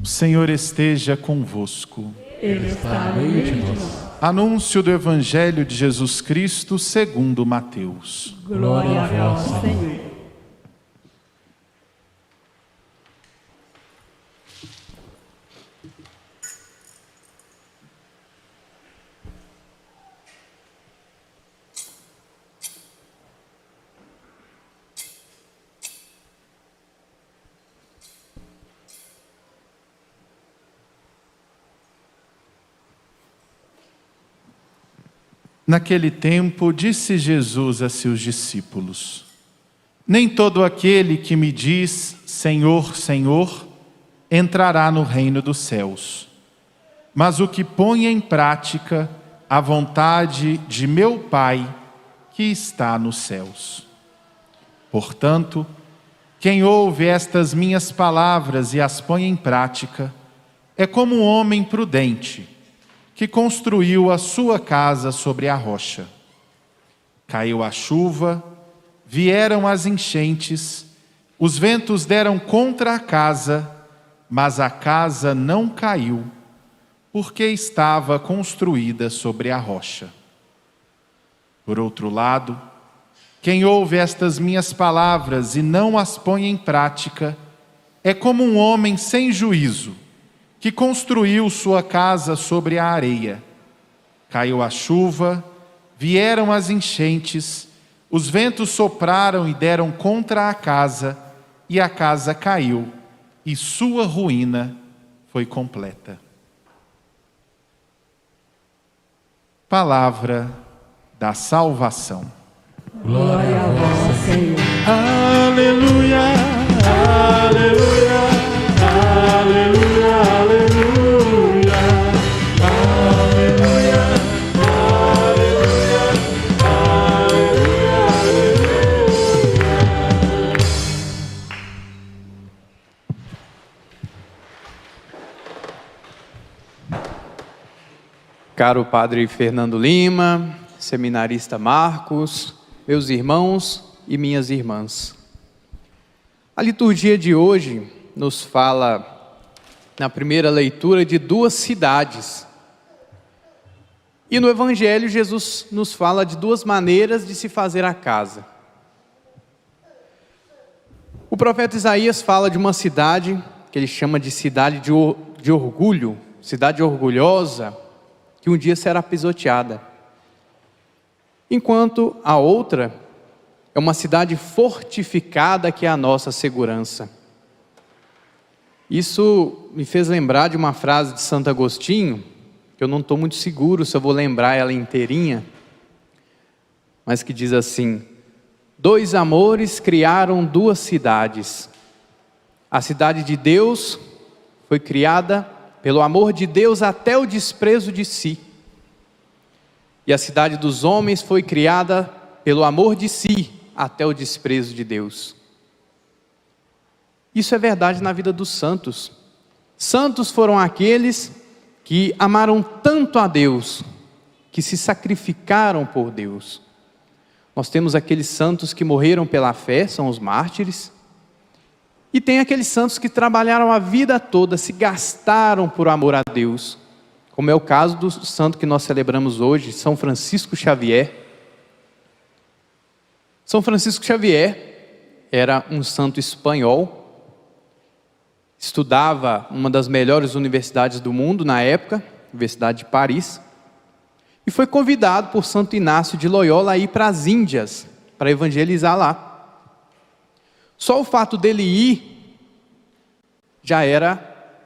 O Senhor esteja convosco. Ele está no meio de nós. Anúncio do Evangelho de Jesus Cristo segundo Mateus. Glória a vós, Senhor. Naquele tempo, disse Jesus a seus discípulos: Nem todo aquele que me diz, Senhor, Senhor, entrará no reino dos céus, mas o que põe em prática a vontade de meu Pai que está nos céus. Portanto, quem ouve estas minhas palavras e as põe em prática, é como um homem prudente, que construiu a sua casa sobre a rocha. Caiu a chuva, vieram as enchentes, os ventos deram contra a casa, mas a casa não caiu, porque estava construída sobre a rocha. Por outro lado, quem ouve estas minhas palavras e não as põe em prática, é como um homem sem juízo, que construiu sua casa sobre a areia. Caiu a chuva, vieram as enchentes, os ventos sopraram e deram contra a casa, e a casa caiu, e sua ruína foi completa. Palavra da salvação. Glória a vós, Senhor. Aleluia, aleluia, aleluia, aleluia, aleluia, aleluia, aleluia. Caro Padre Fernando Lima, seminarista Marcos, meus irmãos e minhas irmãs. A liturgia de hoje nos fala, na primeira leitura, de duas cidades. E no Evangelho, Jesus nos fala de duas maneiras de se fazer a casa. O profeta Isaías fala de uma cidade que ele chama de cidade de orgulho, cidade orgulhosa, que um dia será pisoteada. Enquanto a outra é uma cidade fortificada, que é a nossa segurança. Isso me fez lembrar de uma frase de Santo Agostinho, que eu não estou muito seguro se eu vou lembrar ela inteirinha, mas que diz assim: dois amores criaram duas cidades. A cidade de Deus foi criada pelo amor de Deus até o desprezo de si. E a cidade dos homens foi criada pelo amor de si até o desprezo de Deus. Isso é verdade na vida dos santos. Santos foram aqueles que amaram tanto a Deus, que se sacrificaram por Deus. Nós temos aqueles santos que morreram pela fé, são os mártires. E tem aqueles santos que trabalharam a vida toda, se gastaram por amor a Deus, como é o caso do santo que nós celebramos hoje, São Francisco Xavier. São Francisco Xavier era um santo espanhol, estudava uma das melhores universidades do mundo na época, Universidade de Paris, e foi convidado por Santo Inácio de Loyola a ir para as Índias, para evangelizar lá. Só o fato dele ir já era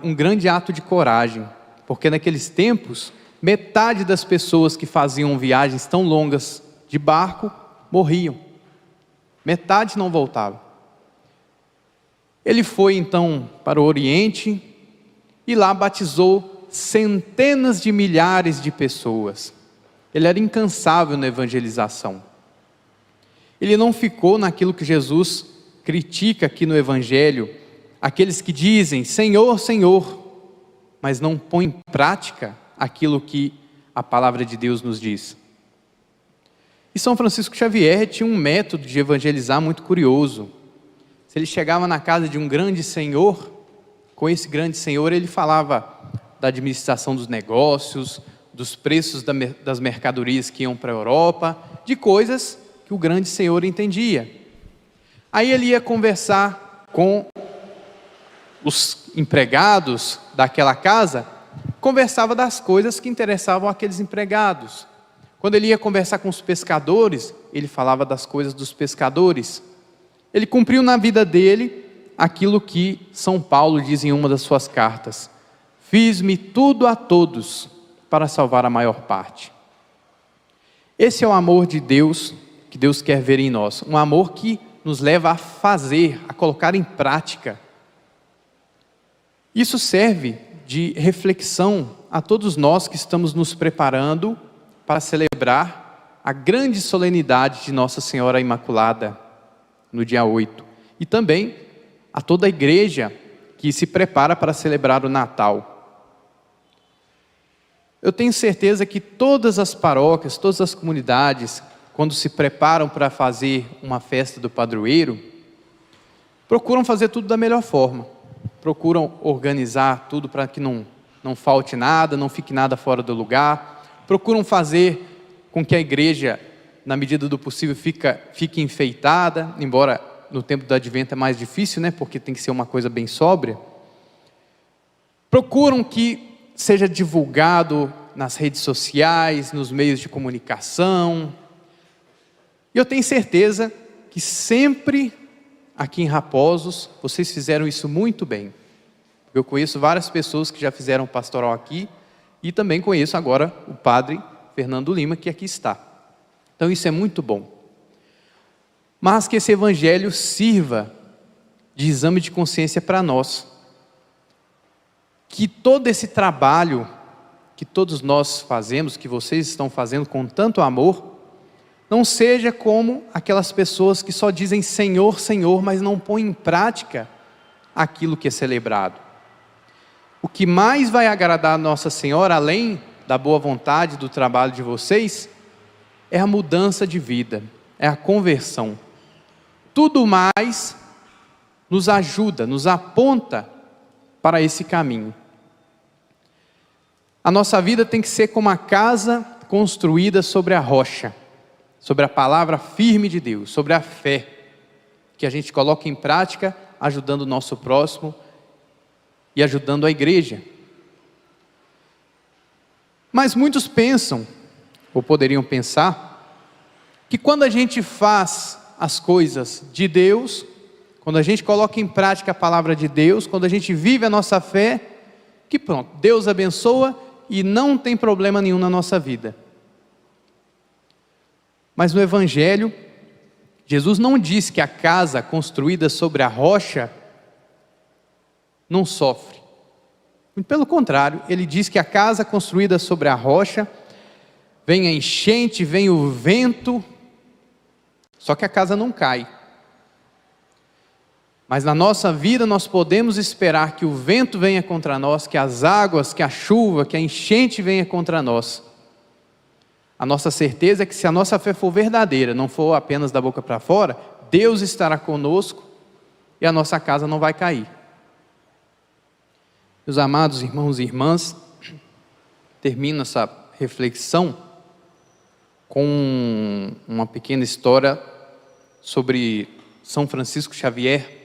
um grande ato de coragem, porque naqueles tempos, metade das pessoas que faziam viagens tão longas de barco morriam. Metade não voltava. Ele foi então para o Oriente e lá batizou centenas de milhares de pessoas. Ele era incansável na evangelização. Ele não ficou naquilo que Jesus critica aqui no Evangelho, aqueles que dizem Senhor, Senhor, mas não põem em prática aquilo que a palavra de Deus nos diz. E São Francisco Xavier tinha um método de evangelizar muito curioso. Se ele chegava na casa de um grande senhor, com esse grande senhor, ele falava da administração dos negócios, dos preços das mercadorias que iam para a Europa, de coisas que o grande senhor entendia. Aí ele ia conversar com os empregados daquela casa, conversava das coisas que interessavam aqueles empregados. Quando ele ia conversar com os pescadores, ele falava das coisas dos pescadores. Ele cumpriu na vida dele aquilo que São Paulo diz em uma das suas cartas: fiz-me tudo a todos para salvar a maior parte. Esse é o amor de Deus, que Deus quer ver em nós, um amor que nos leva a fazer, a colocar em prática. Isso serve de reflexão a todos nós que estamos nos preparando para celebrar a grande solenidade de Nossa Senhora Imaculada, no dia 8. E também a toda a igreja que se prepara para celebrar o Natal. Eu tenho certeza que todas as paróquias, todas as comunidades, quando se preparam para fazer uma festa do padroeiro, procuram fazer tudo da melhor forma. Procuram organizar tudo para que não falte nada, não fique nada fora do lugar. Procuram fazer com que a igreja, na medida do possível, fique enfeitada, embora no tempo do advento é mais difícil, né? Porque tem que ser uma coisa bem sóbria. Procuram que seja divulgado nas redes sociais, nos meios de comunicação. E eu tenho certeza que sempre aqui em Raposos vocês fizeram isso muito bem. Eu conheço várias pessoas que já fizeram pastoral aqui e também conheço agora o padre Fernando Lima, que aqui está. Então isso é muito bom. Mas que esse evangelho sirva de exame de consciência para nós. Que todo esse trabalho que todos nós fazemos, que vocês estão fazendo com tanto amor, não seja como aquelas pessoas que só dizem Senhor, Senhor, mas não põem em prática aquilo que é celebrado. O que mais vai agradar a Nossa Senhora, além da boa vontade do trabalho de vocês, é a mudança de vida, é a conversão. Tudo mais nos ajuda, nos aponta para esse caminho. A nossa vida tem que ser como a casa construída sobre a rocha, sobre a palavra firme de Deus, sobre a fé, que a gente coloca em prática, ajudando o nosso próximo e ajudando a igreja. Mas muitos pensam, ou poderiam pensar, que quando a gente faz as coisas de Deus, quando a gente coloca em prática a palavra de Deus, quando a gente vive a nossa fé, que pronto, Deus abençoa e não tem problema nenhum na nossa vida. Mas no Evangelho, Jesus não diz que a casa construída sobre a rocha não sofre. Muito pelo contrário, ele diz que a casa construída sobre a rocha, vem a enchente, vem o vento, só que a casa não cai. Mas na nossa vida nós podemos esperar que o vento venha contra nós, que as águas, que a chuva, que a enchente venha contra nós. A nossa certeza é que se a nossa fé for verdadeira, não for apenas da boca para fora, Deus estará conosco e a nossa casa não vai cair. Meus amados irmãos e irmãs, termino essa reflexão com uma pequena história sobre São Francisco Xavier.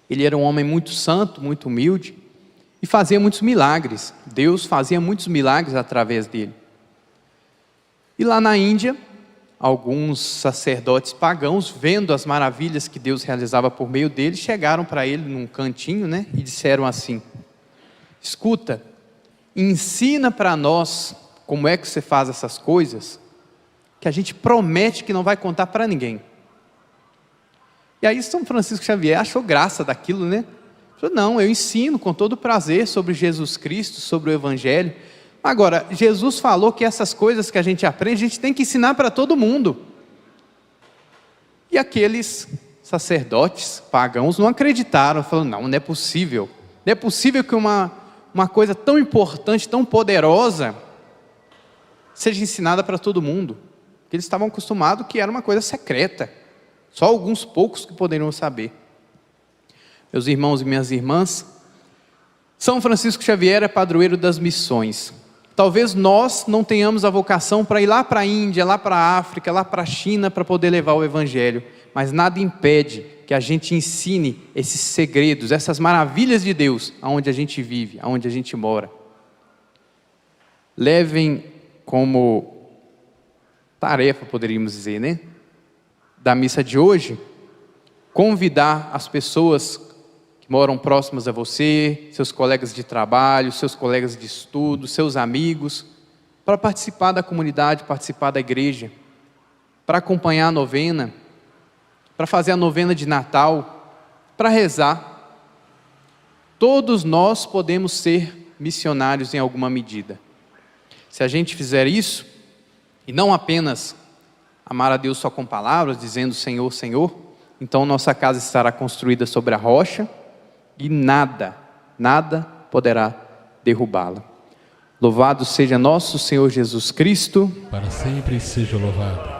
Ele era um homem muito santo, muito humilde e fazia muitos milagres. Deus fazia muitos milagres através dele. E lá na Índia, alguns sacerdotes pagãos, vendo as maravilhas que Deus realizava por meio dele, chegaram para ele num cantinho, e disseram assim: escuta, ensina para nós como é que você faz essas coisas, que a gente promete que não vai contar para ninguém. E aí São Francisco Xavier achou graça daquilo, Falou, não, eu ensino com todo prazer sobre Jesus Cristo, sobre o Evangelho. Agora, Jesus falou que essas coisas que a gente aprende, a gente tem que ensinar para todo mundo. E aqueles sacerdotes pagãos não acreditaram, falaram, não é possível. Não é possível que uma coisa tão importante, tão poderosa, seja ensinada para todo mundo. Porque eles estavam acostumados que era uma coisa secreta. Só alguns poucos que poderiam saber. Meus irmãos e minhas irmãs, São Francisco Xavier é padroeiro das missões. Talvez nós não tenhamos a vocação para ir lá para a Índia, lá para a África, lá para a China, para poder levar o Evangelho. Mas nada impede que a gente ensine esses segredos, essas maravilhas de Deus, aonde a gente vive, aonde a gente mora. Levem como tarefa, poderíamos dizer, né? Da missa de hoje, convidar as pessoas que moram próximas a você, seus colegas de trabalho, seus colegas de estudo, seus amigos, para participar da comunidade, participar da igreja, para acompanhar a novena, para fazer a novena de Natal, para rezar. Todos nós podemos ser missionários em alguma medida. Se a gente fizer isso, e não apenas amar a Deus só com palavras, dizendo Senhor, Senhor, então nossa casa estará construída sobre a rocha, e nada poderá derrubá-la. Louvado seja nosso Senhor Jesus Cristo. Para sempre seja louvado.